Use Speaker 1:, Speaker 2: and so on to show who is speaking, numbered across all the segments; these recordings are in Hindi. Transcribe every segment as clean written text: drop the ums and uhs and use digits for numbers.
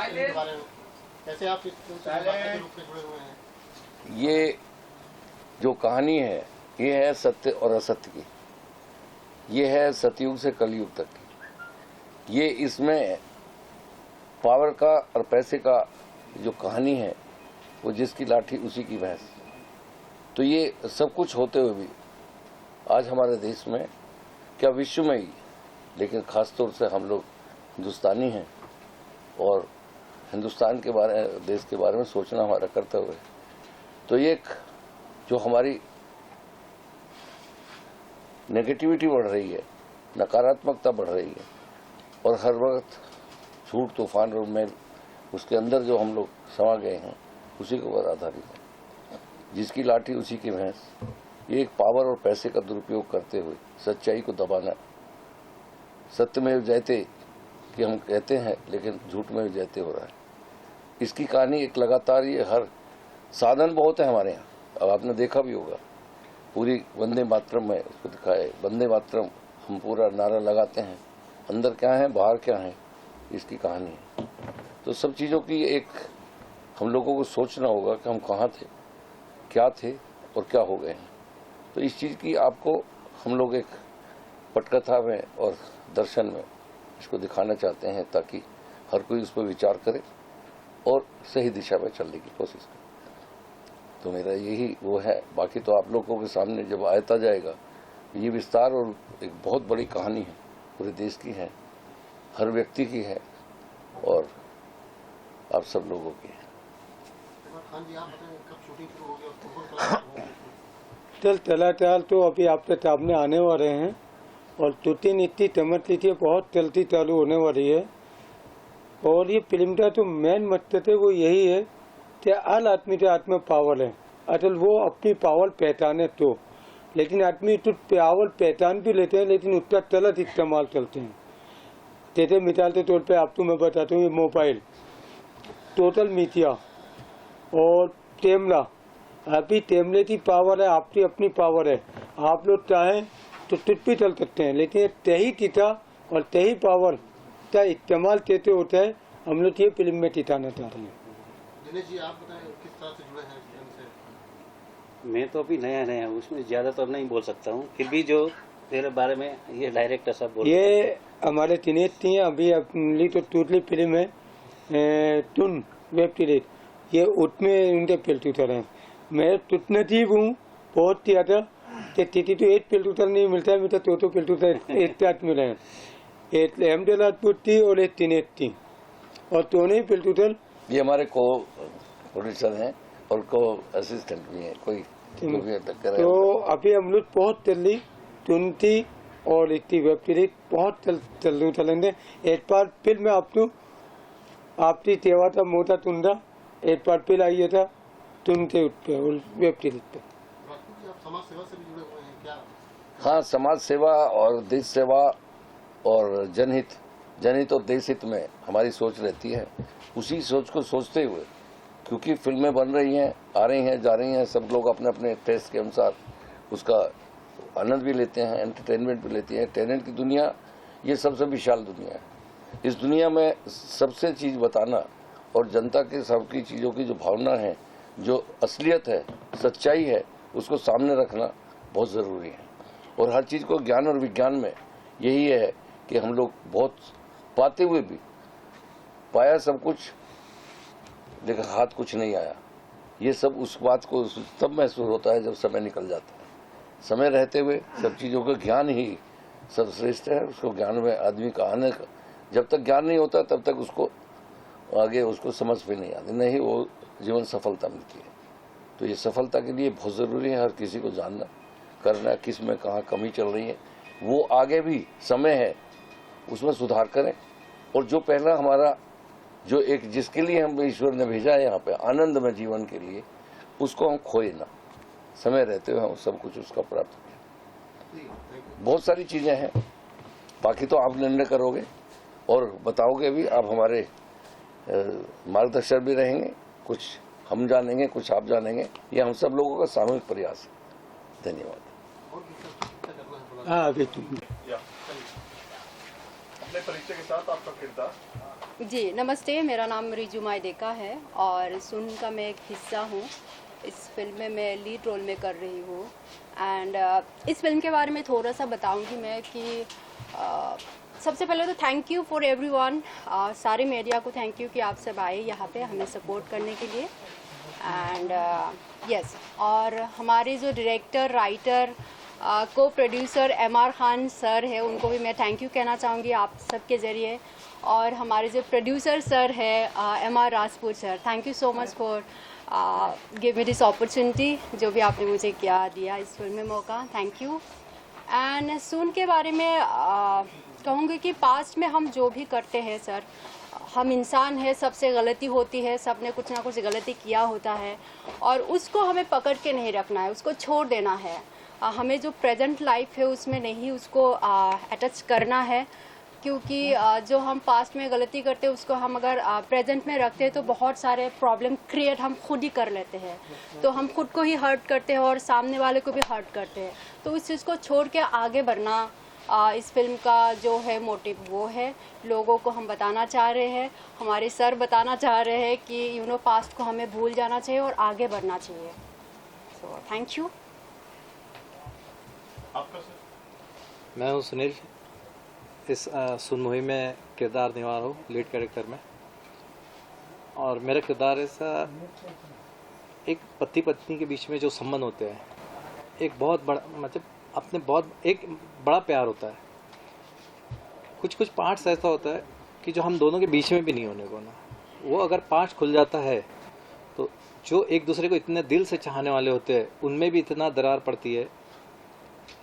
Speaker 1: फिल्म के बारे में कैसे आप इस फिल्म से रूप में जुड़े हुए हैं?
Speaker 2: ये जो कहानी है ये है सत्य और असत्य की, ये है सतयुग से कलयुग तक की। ये इसमें पावर का और पैसे का जो कहानी है वो जिसकी लाठी उसी की भैंस। तो ये सब कुछ होते हुए भी आज हमारे देश में, क्या विश्व में ही, लेकिन खास तौर से हम लोग हिंदुस्तानी हैं और हिंदुस्तान के बारे में, देश के बारे में सोचना हमारा कर्तव्य है। तो ये एक जो हमारी नेगेटिविटी बढ़ रही है, नकारात्मकता बढ़ रही है और हर वक्त झूठ, तूफान और मेल, उसके अंदर जो हम लोग समा गए हैं उसी के ऊपर आधारित है। जिसकी लाठी उसी की भैंस। ये एक पावर और पैसे का दुरुपयोग करते हुए सच्चाई को दबाना, सत्यमेव जयते कि हम कहते हैं लेकिन झूठ में जयते हो रहा है। इसकी कहानी एक लगातार, ये हर साधन बहुत है हमारे यहाँ। अब आपने देखा भी होगा, पूरी वंदे मातरम में उसको दिखाए, वंदे मातरम हम पूरा नारा लगाते हैं, अंदर क्या है बाहर क्या है, इसकी कहानी है। तो सब चीज़ों की एक हम लोगों को सोचना होगा कि हम कहाँ थे, क्या थे और क्या हो गए हैं। तो इस चीज़ की आपको हम लोग एक पटकथा में और दर्शन में इसको दिखाना चाहते हैं ताकि हर कोई उस पर विचार करे और सही दिशा में चलने की कोशिश करे। तो मेरा यही वो है। बाकी तो आप लोगों के सामने जब आता जाएगा, ये विस्तार और एक बहुत बड़ी कहानी है, पूरे देश की है, हर व्यक्ति की है और आप सब लोगों की है।
Speaker 3: चल तो अभी आपके सामने आने वाले हैं और टूटी नीति टमट लीजिए बहुत जल्दी चालू होने वाली है। और ये फिल्म का जो मेन मकसद है वो यही है कि हर आदमी के हाथ में पावर है, असल वो अपनी पावर पहचाने तो। लेकिन आदमी तो पावर पहचान भी लेते हैं लेकिन उसका गलत इस्तेमाल करते हैं। जैसे मिसाल के तौर पे आपको मैं बताता हूँ, ये मोबाइल टोटल मीडिया और कैमरा, अभी कैमरे की पावर है, आपकी अपनी पावर है। आप लोग चाहें तो कुछ भी चल सकते हैं, लेकिन तही टीका और तही पावर का इस्तेमाल कैसे होता है हम लोग ये फिल्म में दिखाना चाह रहे हैं।
Speaker 1: दिनेश जी, आप बताएं किस तरह से जुड़े हैं फिल्म से?
Speaker 4: मैं तो अभी नया हूँ, उसमें ज़्यादा तो नहीं बोल सकता हूँ, फिर भी जो मेरे बारे में ये डायरेक्टर सब बोल,
Speaker 3: ये हमारे दिनेश थी। अभी अपनी तो टोटली फिल्म है टून वेब सीरीज, ये उसमें उनके फिल्टर हैं। मैं नजीब हूँ बहुत ज़्यादा, टीटी तो एक फिल्टर नहीं मिलता है, मुझे तो फिल्टर एक साथ मिले हैं। एक अहमद राजपूत थी और एक दिनेश थी और दोनों ही फिल्टर
Speaker 2: ये हमारे को प्रोड्यूसर हैं और को असिस्टेंट भी हैं, कोई
Speaker 3: तो अभी हम लोग बहुत जल्दी टूनती और इतनी वेब सीरीज बहुत जल्दी चलेंगे। एक बार फिर मैं आपकी सेवा था मोटा टुंडा, एक बार फिर आइए था टूनते उठ पे और वेब सीरीज पे।
Speaker 1: समाज सेवा से भी जुड़े हुए हैं क्या?
Speaker 2: हाँ, समाज सेवा और देश सेवा और जनहित और देश हित में हमारी सोच रहती है। उसी सोच को सोचते हुए, क्योंकि फिल्में बन रही हैं, आ रही हैं, जा रही हैं, सब लोग अपने अपने टेस्ट के अनुसार उसका आनंद भी लेते हैं, एंटरटेनमेंट भी लेती है। टैलेंट की दुनिया ये सबसे विशाल दुनिया है। इस दुनिया में सबसे चीज़ बताना और जनता के सबकी चीज़ों की जो भावना है, जो असलियत है, सच्चाई है, उसको सामने रखना बहुत ज़रूरी है। और हर चीज़ को ज्ञान और विज्ञान में यही है कि हम लोग बहुत पाते हुए भी पाया सब कुछ, लेकिन हाथ कुछ नहीं आया। ये सब उस बात को तब महसूस होता है जब समय निकल जाता है। समय रहते हुए सब चीज़ों का ज्ञान ही सर्वश्रेष्ठ है। उसको ज्ञान में आदमी का आने का, जब तक ज्ञान नहीं होता तब तक उसको आगे उसको समझ भी नहीं आती, नहीं वो जीवन सफलता मिलती है। तो ये सफलता के लिए बहुत ज़रूरी है हर किसी को जानना, करना, किस में कहाँ कमी चल रही है, वो आगे भी समय है उसमें सुधार करें। और जो पहला हमारा जो एक जिसके लिए हम ईश्वर ने भेजा है यहाँ पे आनंद में जीवन के लिए, उसको हम खोए ना, समय रहते हुए हम सब कुछ उसका प्राप्त करें। बहुत सारी चीज़ें हैं, बाकी तो आप निर्णय करोगे और बताओगे भी। आप हमारे मार्गदर्शक भी रहेंगे, कुछ हम जानेंगे, कुछ आप जानेंगे। ये हम सब लोगों का सामूहिक प्रयास है। धन्यवाद।
Speaker 3: हाँ, अभी
Speaker 5: अपने परिचय के साथ आपका किरदार। जी नमस्ते, मेरा नाम रिजुमा डेका है और सुन का मैं एक हिस्सा हूँ। इस फिल्म में मैं लीड रोल में कर रही हूँ एंड इस फिल्म के बारे में थोड़ा सा बताऊँगी मैं कि सबसे पहले तो थैंक यू फॉर एवरीवन, सारे मीडिया को थैंक यू कि आप सब आए यहाँ पे हमें सपोर्ट करने के लिए एंड यस। और हमारे जो डायरेक्टर, राइटर, को प्रोड्यूसर MR खान सर है, उनको भी मैं थैंक यू कहना चाहूँगी आप सबके ज़रिए। और हमारे जो प्रोड्यूसर सर है MR Rajput sir, thank you so much for give me this opportunity, जो भी आपने मुझे क्या दिया इस फिल्म में मौका, थैंक यू। एंड सून के बारे में कहूँगी कि पास्ट में हम जो भी करते हैं सर, हम इंसान है, सबसे गलती होती है, सब ने कुछ ना कुछ गलती किया होता है और उसको हमें पकड़ के नहीं रखना है, उसको छोड़ देना है। हमें जो प्रेजेंट लाइफ है उसमें नहीं उसको अटैच करना है, क्योंकि जो हम पास्ट में गलती करते हैं उसको हम अगर प्रेजेंट में रखते हैं तो बहुत सारे प्रॉब्लम क्रिएट हम खुद ही कर लेते हैं, तो हम खुद को ही हर्ट करते हैं और सामने वाले को भी हर्ट करते हैं। तो इस चीज़ को छोड़ के आगे बढ़ना इस फिल्म का जो है मोटिव वो है। लोगों को हम बताना चाह रहे हैं, हमारे सर बताना चाह रहे हैं कि पास्ट को हमें भूल जाना चाहिए और आगे बढ़ना चाहिए। So thank you.
Speaker 1: आपका सर?
Speaker 6: मैं हूं सुनील, इस सुन मुहिम में किरदार निभा रहा हूँ लीड कैरेक्टर में। और मेरा किरदार ऐसा एक पति पत्नी के बीच में जो संबंध होते हैं, एक बहुत बड़ा मतलब अपने बहुत एक बड़ा प्यार होता है। कुछ कुछ पार्ट्स ऐसा होता है कि जो हम दोनों के बीच में भी नहीं होने को ना, वो अगर पार्ट खुल जाता है तो जो एक दूसरे को इतने दिल से चाहने वाले होते हैं उनमें भी इतना दरार पड़ती है।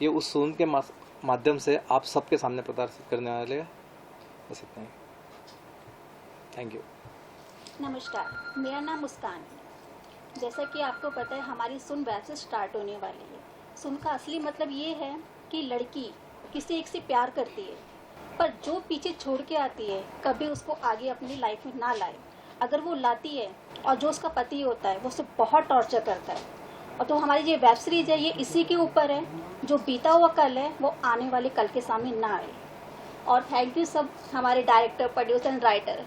Speaker 6: ये उस सून के माध्यम से आप सबके सामने प्रदर्शित करने वाले हैं। बस इतना ही, थैंक यू।
Speaker 7: नमस्कार, मेरा नाम मुस्कान है। जैसा कि आपको पता है हमारी सुन वेब से स्टार्ट होने वाली है। सुन का असली मतलब ये है कि लड़की किसी एक से प्यार करती है, पर जो पीछे छोड़ के आती है कभी उसको आगे अपनी लाइफ में ना लाए। अगर वो लाती है और जो उसका पति होता है वो उसे बहुत टॉर्चर करता है। और तो हमारी ये वेब सीरीज है ये इसी के ऊपर है, जो बीता हुआ कल है वो आने वाले कल के सामने ना आए। और थैंक यू सब हमारे डायरेक्टर, प्रोड्यूसर एंड राइटर,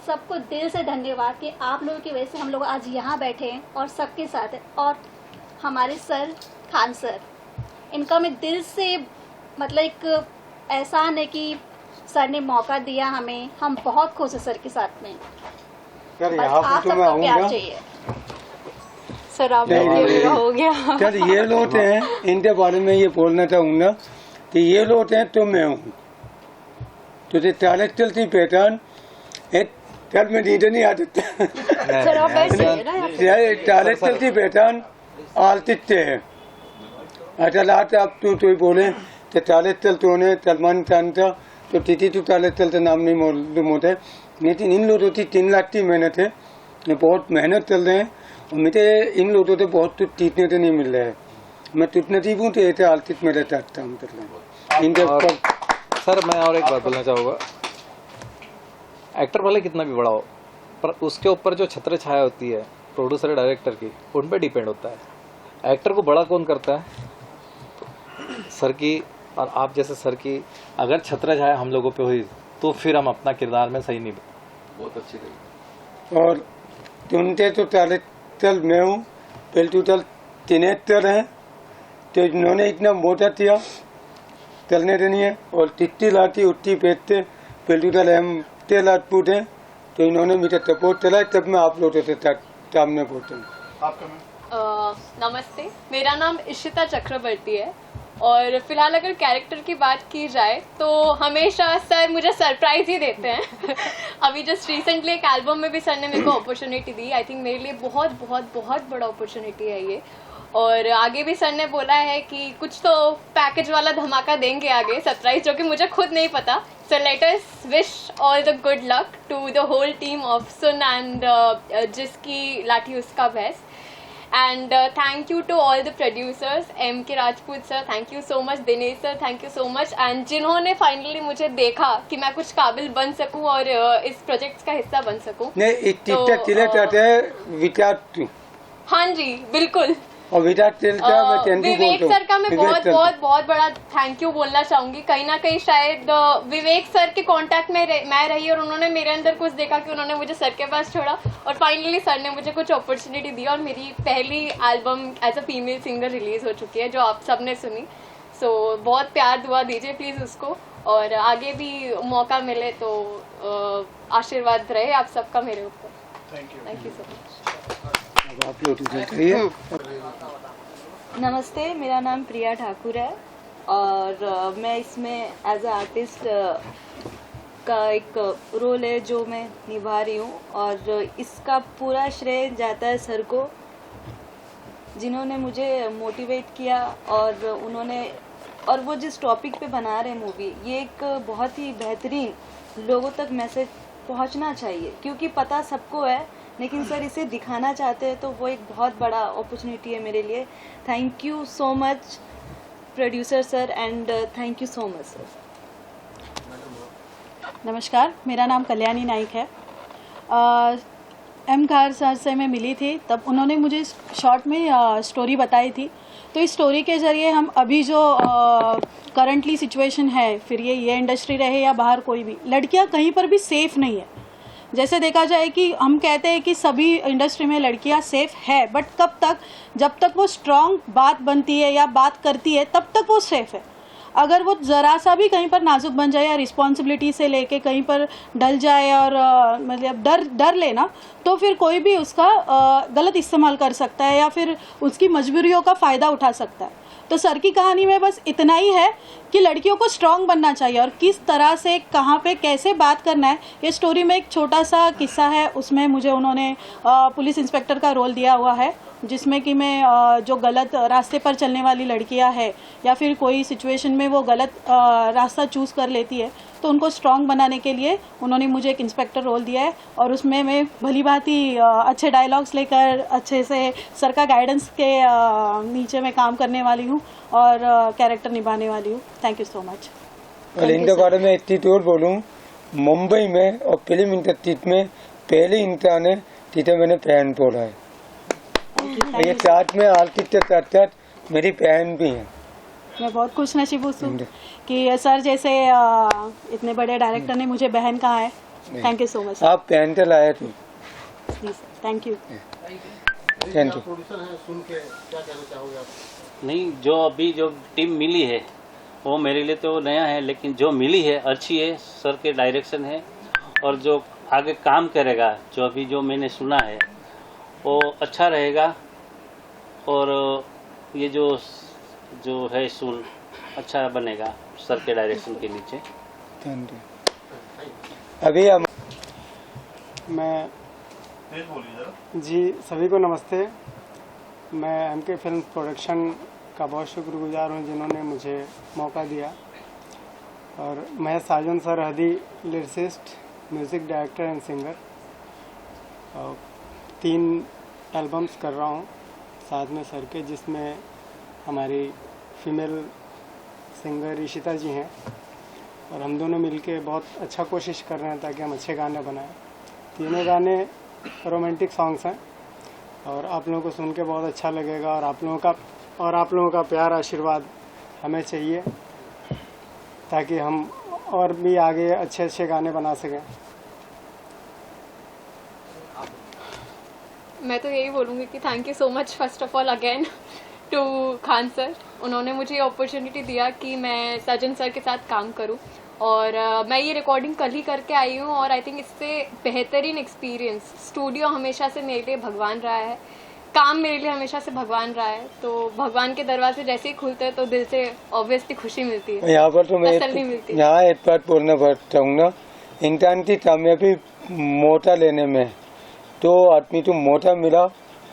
Speaker 7: सबको दिल से धन्यवाद कि आप लोगों की वजह से हम लोग आज यहाँ बैठे हैं और सबके साथ हैं। और हमारे सर खान सर, इनका मैं दिल से मतलब एक एहसान है कि सर ने मौका दिया हमें, हम बहुत खुश हैं सर के साथ में। बस आप सबका प्यार चाहिए।
Speaker 5: सर आप हो गया।
Speaker 3: सर ये लोग हैं, इनके बारे में ये बोलना चाहूँगा कि ये लोग हैं तो मैं हूँ, तो टैलेंटल की पहचान एक सर में नीचे नहीं आ सकता।
Speaker 5: सर आप बैठ जाइए ना।
Speaker 3: टैलेंटल की पहचान आर्टिस्ट है। अच्छा लाट आप तो बोले तो टैलेंटल तो ने सलमान खान का तो टीटी तो टैलेंटल का नाम नहीं मालूम होता है, लेकिन इन लोगों की 3 लाख की मेहनत है, बहुत मेहनत चल रहे हैं। और मुझे इन लोगों से बहुत कुछ सीखने से नहीं मिल रहा है। मैं कितना चीज हूँ तो ऐसे आर्टिस्ट मेरे साथ काम कर रहे हैं इनके ऊपर।
Speaker 6: सर मैं और एक बात बोलना चाहूँगा, एक्टर भले कितना भी बड़ा हो पर उसके ऊपर जो छत्र छाया होती है प्रोड्यूसर डायरेक्टर की, उन पर डिपेंड होता है। एक्टर को बड़ा कौन करता है? सर की और आप जैसे सर की अगर छत्र छाया हम लोगों पे हुई तो फिर हम अपना किरदार में सही नहीं।
Speaker 2: बहुत अच्छी लगी।
Speaker 3: और उनके तो टैलेंटल मैं हूँ, टोटल 73 हैं, तो इन्होंने इतना मोटा किया चलने देनी है। और 30 लाती उट्टी पेटते टोटल हम 13 लाख फुट हैं, तो इन्होंने मुझे सपोर्ट चला, तब मैं आप लोगों से सामने पहुँचा हूँ।
Speaker 1: आपका
Speaker 8: नमस्ते, मेरा नाम इशिता चक्रवर्ती है और फिलहाल अगर कैरेक्टर की बात की जाए तो हमेशा सर मुझे सरप्राइज ही देते हैं। अभी जस्ट रिसेंटली एक एल्बम में भी सर ने मेरे को अपॉर्चुनिटी दी। आई थिंक मेरे लिए बहुत बहुत बहुत बड़ा अपॉर्चुनिटी है ये। और आगे भी सर ने बोला है कि कुछ तो पैकेज वाला धमाका देंगे आगे, सरप्राइज, जो कि मुझे खुद नहीं पता। So let us wish all the good luck to the whole team of Sun and जिसकी लाठी उसका भैंस। And thank you to all the producers, M.K. Rajput sir, thank you so much, Dinesh sir, thank you so much, and जिन्होंने finally मुझे देखा कि मैं कुछ काबिल बन सकूं और इस प्रोजेक्ट का हिस्सा बन सकूं।
Speaker 3: नहीं, एक टीचर चिले चाहते हैं विचार।
Speaker 8: हाँ जी बिल्कुल,
Speaker 3: और विराट तेलता मैं तेंदु
Speaker 8: विवेक
Speaker 3: बोलता हूँ।
Speaker 8: सर का मैं
Speaker 3: विवेक
Speaker 8: बहुत
Speaker 3: तेलता।
Speaker 8: बहुत बहुत बड़ा थैंक यू बोलना चाहूंगी। कहीं ना कहीं शायद विवेक सर के कांटेक्ट में मैं रही और उन्होंने मेरे अंदर कुछ देखा कि उन्होंने मुझे सर के पास छोड़ा और फाइनली सर ने मुझे कुछ अपॉर्चुनिटी दी और मेरी पहली album as a female singer release हो चुकी है जो आप सबने सुनी। सो बहुत प्यार दुआ दीजिए प्लीज़ उसको और आगे भी मौका मिले तो आशीर्वाद रहे आप सबका मेरे ऊपर। Thank you so much.
Speaker 3: आप लोग करिए।
Speaker 9: नमस्ते, मेरा नाम प्रिया ठाकुर है और मैं इसमें एज अ आर्टिस्ट का एक रोल है जो मैं निभा रही हूँ और इसका पूरा श्रेय जाता है सर को जिन्होंने मुझे मोटिवेट किया और वो जिस टॉपिक पे बना रहे हैं मूवी, ये एक बहुत ही बेहतरीन लोगों तक मैसेज पहुंचना चाहिए क्योंकि पता सबको है लेकिन सर इसे दिखाना चाहते हैं तो वो एक बहुत बड़ा अपॉर्चुनिटी है मेरे लिए। Thank you so much producer sir and thank you so much sir.
Speaker 10: नमस्कार, मेरा नाम कल्याणी नाइक है। एम खार सर से मैं मिली थी तब उन्होंने मुझे शॉर्ट में स्टोरी बताई थी। तो इस स्टोरी के ज़रिए हम अभी जो करंटली सिचुएशन है, फिर ये इंडस्ट्री रहे या बाहर कोई भी, लड़कियां कहीं पर भी सेफ़ नहीं है। जैसे देखा जाए कि हम कहते हैं कि सभी इंडस्ट्री में लड़कियां सेफ़ है, बट कब तक, जब तक वो स्ट्रॉन्ग बात बनती है या बात करती है तब तक वो सेफ़ है। अगर वो ज़रा सा भी कहीं पर नाजुक बन जाए या रिस्पॉन्सिबिलिटी से लेके कहीं पर डल जाए और मतलब डर लेना, तो फिर कोई भी उसका गलत इस्तेमाल कर सकता है या फिर उसकी मजबूरियों का फ़ायदा उठा सकता है। तो सर की कहानी में बस इतना ही है कि लड़कियों को स्ट्रॉन्ग बनना चाहिए और किस तरह से, कहाँ पे, कैसे बात करना है। ये स्टोरी में एक छोटा सा किस्सा है, उसमें मुझे उन्होंने पुलिस इंस्पेक्टर का रोल दिया हुआ है जिसमें कि मैं जो गलत रास्ते पर चलने वाली लड़कियां है या फिर कोई सिचुएशन में वो गलत रास्ता चूज़ कर लेती है तो उनको स्ट्रॉन्ग बनाने के लिए उन्होंने मुझे एक इंस्पेक्टर रोल दिया है और उसमें मैं भली भांति अच्छे डायलॉग्स लेकर अच्छे से सर का गाइडेंस के नीचे मैं काम करने वाली हूँ और कैरेक्टर निभाने वाली हूँ। Thank you so much.
Speaker 3: और इनके बारे में इतनी दूर बोलूँ, मुंबई में और फिल्म इंडस्ट्री में पहले इंसान है जिसे मैंने पहन तोड़ा है। ये साथ में आर्टिस्ट के साथ मेरी बहन भी है।
Speaker 10: मैं बहुत खुश नसीब हूँ कि सर जैसे इतने बड़े डायरेक्टर ने मुझे बहन कहा है। Thank you so much.
Speaker 3: आप पहन के लाए थे।
Speaker 10: Thank you.
Speaker 3: Thank you.
Speaker 1: Producer हैं, सुन के क्या कहना चाहोगे आप?
Speaker 4: नहीं, जो अभी जो टीम मिली है वो मेरे लिए तो नया है, लेकिन जो मिली है अच्छी है, सर के डायरेक्शन है और जो आगे काम करेगा, जो अभी जो मैंने सुना है वो अच्छा रहेगा और ये जो है सुन अच्छा बनेगा सर के डायरेक्शन के नीचे।
Speaker 3: Thank you. अभी हम
Speaker 11: मैं जी सभी को नमस्ते। मैं एमके फिल्म प्रोडक्शन का बहुत शुक्रगुजार हूँ जिन्होंने मुझे मौका दिया और मैं Sajan sir Hadi, lyricist, music director and singer, 3 albums कर रहा हूँ साथ में सर के, जिसमें हमारी फीमेल सिंगर ईशिता जी हैं और हम दोनों मिलके बहुत अच्छा कोशिश कर रहे हैं ताकि हम अच्छे गाने बनाएं। तीनों गाने रोमांटिक सॉन्ग्स हैं और आप लोगों को सुन के बहुत अच्छा लगेगा और आप लोगों का प्यार आशीर्वाद हमें चाहिए ताकि हम और भी आगे अच्छे अच्छे गाने बना सकें।
Speaker 8: मैं तो यही बोलूँगी कि thank you so much first of all again to Khan sir. उन्होंने मुझे ये अपॉर्चुनिटी दिया कि मैं सजन सर के साथ काम करूं और मैं ये रिकॉर्डिंग कल ही करके आई हूं और आई थिंक इससे बेहतरीन एक्सपीरियंस। स्टूडियो हमेशा से मेरे लिए भगवान रहा है, काम मेरे लिए हमेशा से भगवान रहा है, तो भगवान के दरवाजे जैसे ही खुलते हैं तो दिल से ऑब्वियसली खुशी मिलती है।
Speaker 3: यहाँ पर तो मैं यहाँ एक बात बोलना चाहूँगा, इंसान की कामयाबी मोटा लेने में, तो आदमी तो मोटा मिला,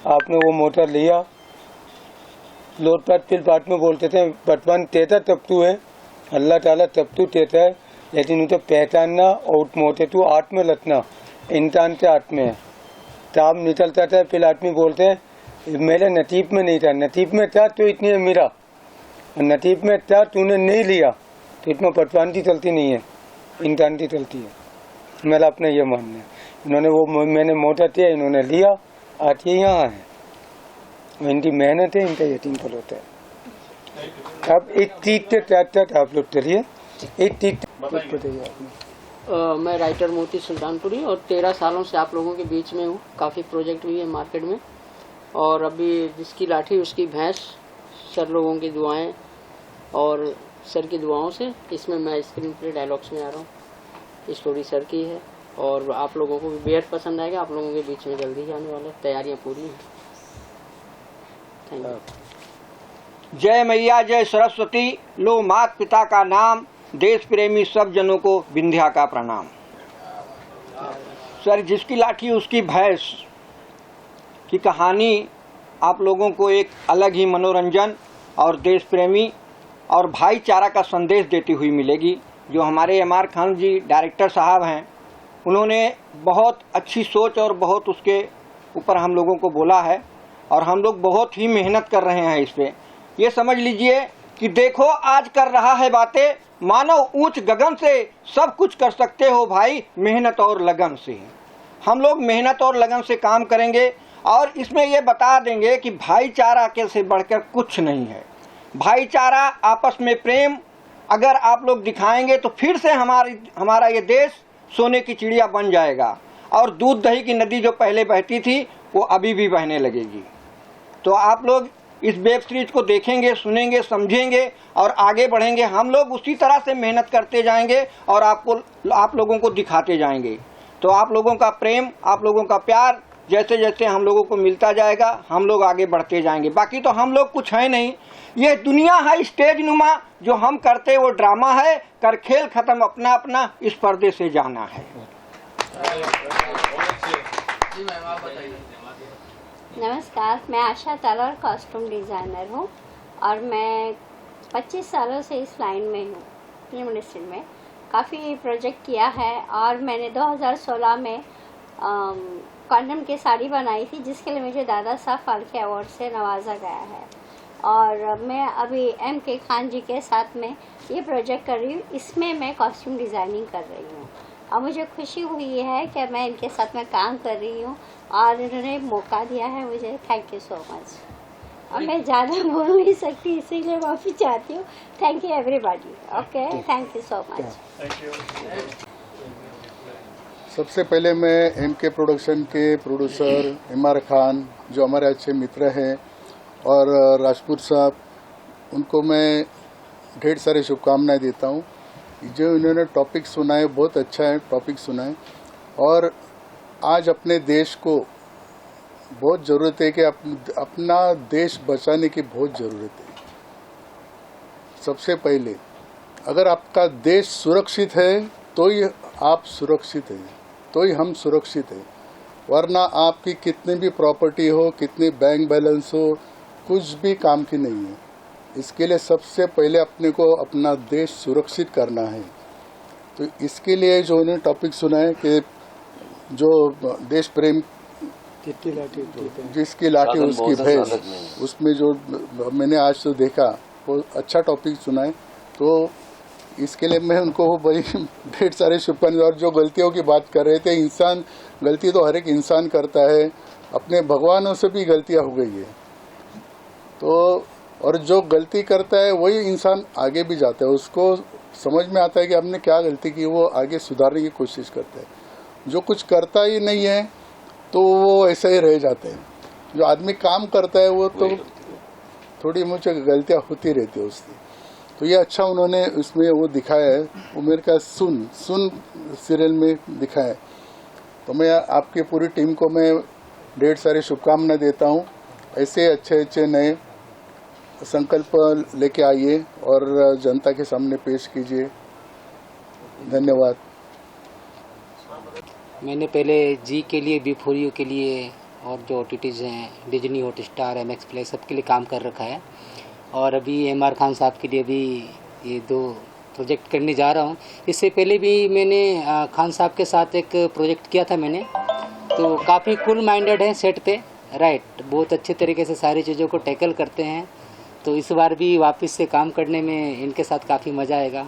Speaker 3: आपने वो मोटा लिया, लोट पाट फिर बात में बोलते थे बटवान तेता तब तू है, अल्लाह ताला तब तू तेता है, लेकिन उसे पहचानना और मोटे तू आठ में लटना इंसान के हाथ में है। ताब निकलता था, फिर आदमी बोलते हैं मेरे नसीब में नहीं था, नसीब में था तो इतनी अमीरा, नसीब में था तूने नहीं लिया, तो इतना पटवान की चलती नहीं है, इंसान की चलती है। मेरा अपना ये मानना है। इन्होंने वो मैंने मोटा किया, इन्होंने लिया, आज ये यहाँ है। इनकी मेहनत है, इनका यकीन फल होता है। अब एक चीज आप लोग चलिए, एक चीज बताइए आपने।
Speaker 12: मैं राइटर मोती सुल्तानपुरी और 13 सालों से आप लोगों के बीच में हूँ। काफ़ी प्रोजेक्ट भी है मार्केट में, और अभी जिसकी लाठी उसकी भैंस, सर लोगों की दुआएं और सर की दुआओं से इसमें मैं स्क्रीन प्ले डायलॉग्स में आ रहा हूँ। स्टोरी सर की है और आप लोगों को भी बेहद पसंद आएगा। आप लोगों के बीच में जल्दी ही आने वाला है, तैयारियाँ पूरी हैं। Thank you.
Speaker 13: जय मैया जय सरस्वती, लो मात पिता का नाम, देश प्रेमी सब जनों को विंध्या का प्रणाम। सर, जिसकी लाठी उसकी भैंस की कहानी आप लोगों को एक अलग ही मनोरंजन और देश प्रेमी और भाईचारा का संदेश देती हुई मिलेगी। जो हमारे एम.आर. खान जी डायरेक्टर साहब हैं, उन्होंने बहुत अच्छी सोच और बहुत उसके ऊपर हम लोगों को बोला है, और हम लोग बहुत ही मेहनत कर रहे हैं इस पे। ये समझ लीजिए कि देखो आज कर रहा है बातें, मानो ऊंच गगन से, सब कुछ कर सकते हो भाई मेहनत और लगन से। हम लोग मेहनत और लगन से काम करेंगे और इसमें ये बता देंगे कि भाईचारा के से बढ़कर कुछ नहीं है। भाईचारा, आपस में प्रेम अगर आप लोग दिखाएंगे तो फिर से हमारा ये देश सोने की चिड़िया बन जाएगा, और दूध दही की नदी जो पहले बहती थी वो अभी भी बहने लगेगी। तो आप लोग इस वेब सीरीज को देखेंगे, सुनेंगे, समझेंगे और आगे बढ़ेंगे। हम लोग उसी तरह से मेहनत करते जाएंगे और आप लोगों को दिखाते जाएंगे। तो आप लोगों का प्रेम, आप लोगों का प्यार जैसे जैसे हम लोगों को मिलता जाएगा, हम लोग आगे बढ़ते जाएंगे। बाकी तो हम लोग कुछ है नहीं, ये दुनिया है स्टेज नुमा, जो हम करते वो ड्रामा है, कर खेल खत्म अपना अपना, इस पर्दे से जाना है।
Speaker 7: नमस्कार, मैं आशा तालर कॉस्ट्यूम डिज़ाइनर हूँ और मैं 25 सालों से इस लाइन में हूँ। फिल्म इंडस्ट्री में काफ़ी प्रोजेक्ट किया है और मैंने 2016 में कॉन्डम की साड़ी बनाई थी, जिसके लिए मुझे दादा साहब फाल्के अवार्ड से नवाजा गया है। और मैं अभी M.K. खान जी के साथ में ये प्रोजेक्ट कर रही हूँ, इसमें मैं कॉस्ट्यूम डिज़ाइनिंग कर रही हूँ और मुझे खुशी हुई है कि मैं इनके साथ में काम कर रही हूँ और इन्होंने मौका दिया है मुझे। Thank you so much. और मैं ज़्यादा बोल नहीं सकती, इसीलिए माफ़ी चाहती हूँ। Thank you everybody. Okay, thank you so much.
Speaker 1: सबसे पहले मैं M.K. प्रोडक्शन के प्रोड्यूसर M.R. खान, जो हमारे अच्छे मित्र हैं, और राजपूत साहब, उनको मैं ढेर सारी शुभकामनाएं देता हूं। जो इन्होंने टॉपिक सुना है, बहुत अच्छा है टॉपिक सुना है, और आज अपने देश को बहुत ज़रूरत है कि अपना देश बचाने की बहुत ज़रूरत है। सबसे पहले अगर आपका देश सुरक्षित है तो ही आप सुरक्षित हैं, तो ही हम सुरक्षित हैं, वरना आपकी कितनी भी प्रॉपर्टी हो, कितनी बैंक बैलेंस हो, कुछ भी काम की नहीं है। इसके लिए सबसे पहले अपने को अपना देश सुरक्षित करना है। तो इसके लिए जो उन्होंने टॉपिक सुना है कि जो देश प्रेम, जिसकी लाठी उसकी भैंस, उसमें जो मैंने आज तो देखा वो अच्छा टॉपिक सुना है। तो इसके लिए मैं उनको बड़ी ढेर सारे शुभकामनाएं। और जो गलतियों की बात कर रहे थे, इंसान गलती तो हर एक इंसान करता है, अपने भगवानों से भी गलतियां हो गई है। तो और जो गलती करता है वही इंसान आगे भी जाता है, उसको समझ में आता है कि हमने क्या गलती की, वो आगे सुधारने की कोशिश करता है। जो कुछ करता ही नहीं है तो वो ऐसा ही रह जाते हैं। जो आदमी काम करता है वो तो थोड़ी मुझे गलतियां होती रहती है उसकी। तो ये अच्छा उन्होंने उसमें वो दिखाया है, वो मेरे का सुन सीरियल में दिखाया है। तो मैं आपकी पूरी टीम को मैं ढेर सारी शुभकामनाएं देता हूँ। ऐसे अच्छे अच्छे नए संकल्प लेके आइए और जनता के सामने पेश कीजिए। धन्यवाद।
Speaker 14: मैंने पहले जी के लिए, B4U के लिए और जो OTTs हैं, डिज्नी, हॉटस्टार, MX प्ले, सबके लिए काम कर रखा है। और अभी M.R. खान साहब के लिए भी ये 2 प्रोजेक्ट करने जा रहा हूँ। इससे पहले भी मैंने खान साहब के साथ एक प्रोजेक्ट किया था मैंने, तो काफ़ी कूल माइंडेड है सेट पे, राइट, बहुत अच्छे तरीके से सारी चीज़ों को टैकल करते हैं। तो इस बार भी वापस से काम करने में इनके साथ काफ़ी मज़ा आएगा।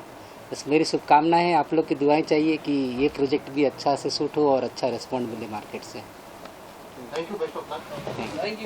Speaker 14: बस मेरी शुभकामनाएं हैं, आप लोग की दुआएं चाहिए कि ये प्रोजेक्ट भी अच्छा से शूट हो और अच्छा रिस्पॉन्ड मिले मार्केट से।
Speaker 1: Thank you, best of luck.